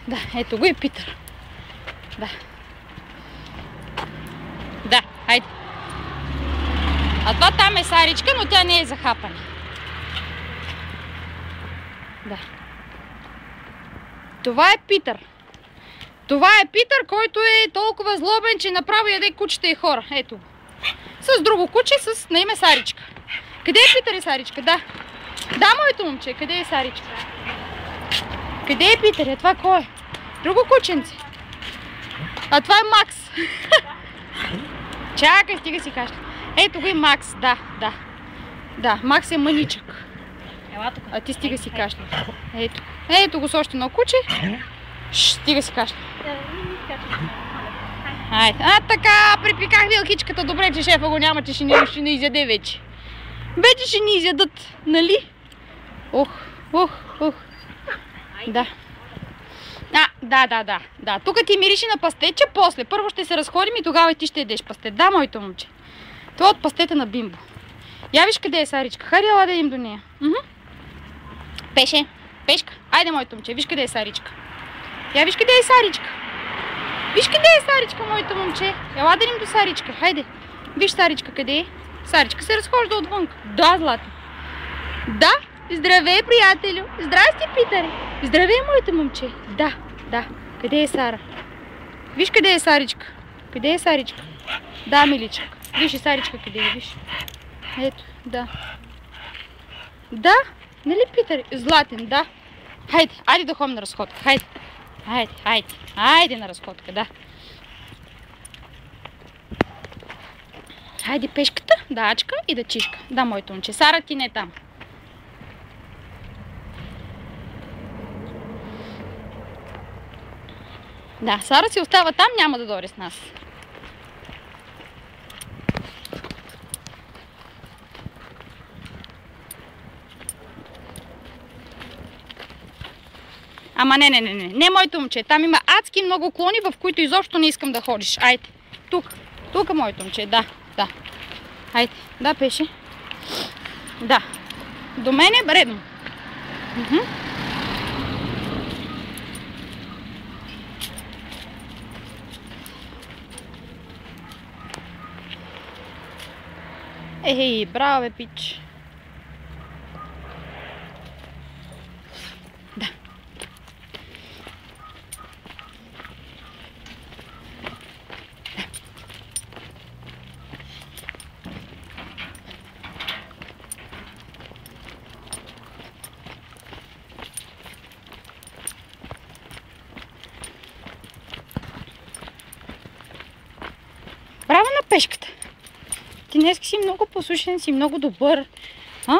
Да, ето го и Питър. Да. Да, хайде. А това там е Саричка, но тя не е за хапане. Да. Това е Питър. Това е Питър, който е толкова злобен, че направо яде кучета и хора. Ето го. С друго куче, на име Саричка. Къде е Питър и Саричка? Да. Да, моето момче. Къде е Саричка? Къде е Питър? А това кой е? Друго кученце. А това е Макс. Чакай, стига си кашля. Ето го и Макс. Да, да. Да, Макс е мъничък. А ти стига си кашля. Ето. Ето го с още едно куче. Стига си кашля. Айде. А, така, припиках вилкичката. Добре, че шефа го няма, че ще не изяде вече. Вече ще ни изядат, нали? Ох, ох, ох. Да. Да. Тук ти мириши на пастече, после. Първо ще се разходим и тогава и ти ще ядеш пастет. Да, моето момче. Това от пастета на Бимбо. Я виж къде е Саричка. Хайде, ела да идем до нея. Пеше. Пешка. Айде, моето момче. Виж къде е Саричка. Я виж къде е Саричка. Виж къде е Саричка, моето момче. Ела да идем до Саричка. Хайде. Виж Саричка къде е. Саричка се разхожда отвън. Да, Злата. Да. Здравей, приятелю. Здрасти, Питър. Здравей, моето момче. Да, да. Къде е Сара? Виж къде е Саричка. Къде е Саричка? Да, миличък. Виж и Саричка къде е, виж. Ето, да. Да, нали, Питър? Златен, да. Хайде, айде да ходим на разходка. Хайде. Айде на разходка, да. Хайде пешката, да ачка и да чишка. Да, моето момче. Сара ти не е там. Да, Сара си остава там, няма да дойде с нас. Ама не, моето момче. Там има адски много клони, в които изобщо не искам да ходиш. Айде, тук моето момче, да. Айде, да, пеше. Да, до мен е редно. Ей, браво, бе, пич. Да. Браво на пешката. Ти днес си много послушен, си много добър. А?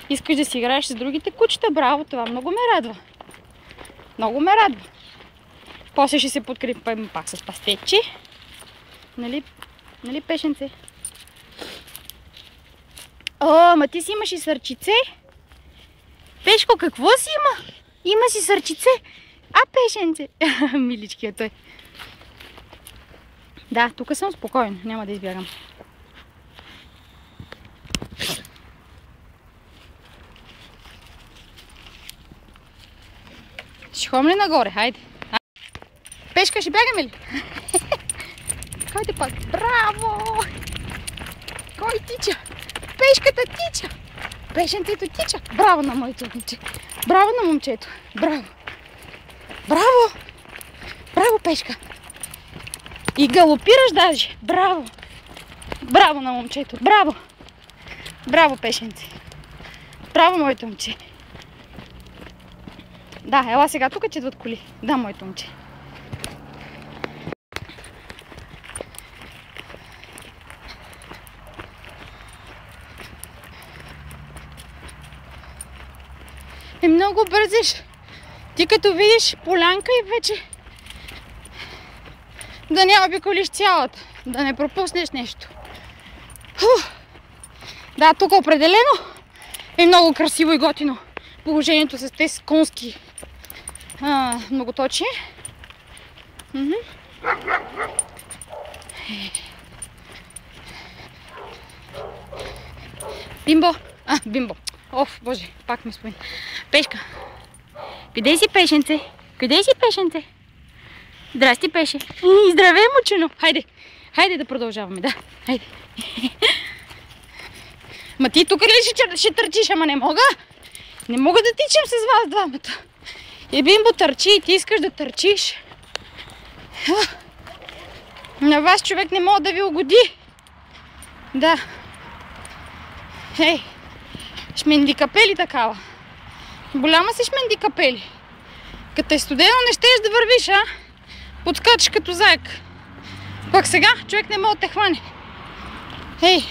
Искаш да си играеш с другите кучета? Браво, това много ме радва. Много ме радва. После ще се подкрепим пак с пастечи. Нали, пешенце? О, ма ти си имаш и сърчице. Пешко, какво си има? Има си сърчице. А, пешенце. Милички е той. Да, тук съм спокоен, няма да избягам. Ще ходим ли нагоре? Хайде. Пешка, ще бягаме ли? Хайде пак. Браво! Кой тича? Пешката тича! Пешенцето тича! Браво на моето момче! Браво на момчето! Браво! Браво! Браво, пешка! И галопираш даже. Браво! Браво на момчето! Браво! Браво, пешенци! Браво, моето момче! Да, ела сега тук че идват коли. Да, моето момче. Много бързиш. Ти като видиш полянка и вече да не обиколиш цялата, да не пропуснеш нещо. Да, тук определено е много красиво и готино положението с тези конски многоточи. Бимбо! Бимбо! Оф, боже, пак ме спомня. Пешка! Къде си, пешенце? Къде си, Пешенце? Здрасти, Пеше. Здравей, мучено. Хайде да продължаваме, да. Хайде. Ма ти тук ли ще търчиш? Ама не мога. Не мога да тичам с вас двамата. И Бимбо търчи и ти искаш да търчиш. На вас човек не мога да ви угоди. Да. Ей, шмендикапели такава. Голяма си шмендикапели. Като е студено не щеш да вървиш, а? Подскачаш като заек. Пак сега човек не може да те хване. Ей.